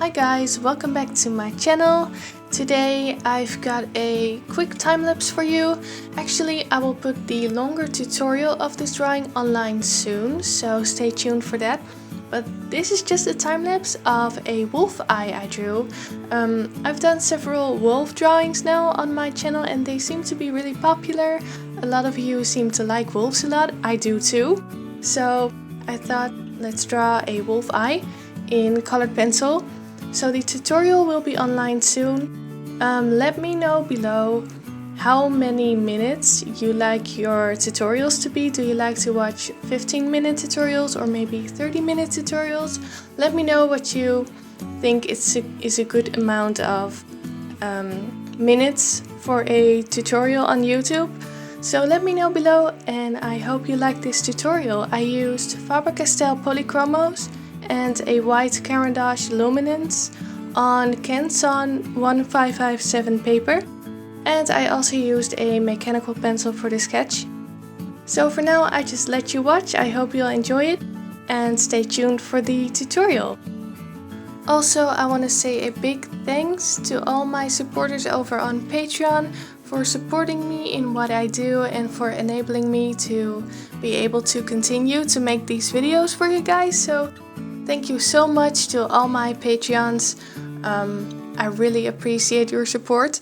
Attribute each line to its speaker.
Speaker 1: Hi guys, welcome back to my channel. Today I've got a quick time-lapse for you. Actually, I will put the longer tutorial of this drawing online soon, so stay tuned for that. But this is just a time-lapse of a wolf eye I drew. I've done several wolf drawings now on my channel and they seem to be really popular. A lot of you seem to like wolves a lot, I do too. So I thought, let's draw a wolf eye in colored pencil. So the tutorial will be online soon. Let me know below how many minutes you like your tutorials to be. Do you like to watch 15-minute tutorials or maybe 30-minute tutorials? Let me know what you think is a good amount of minutes for a tutorial on YouTube. So let me know below, and I hope you like this tutorial. I used Faber Castell Polychromos and a white Caran d'Ache luminance on Canson 1557 paper, and I also used a mechanical pencil for the sketch. So for now I just let you watch. I hope you'll enjoy it and stay tuned for the tutorial. Also, I want to say a big thanks to all my supporters over on Patreon for supporting me in what I do and for enabling me to be able to continue to make these videos for you guys. So thank you so much to all my Patreons. I really appreciate your support.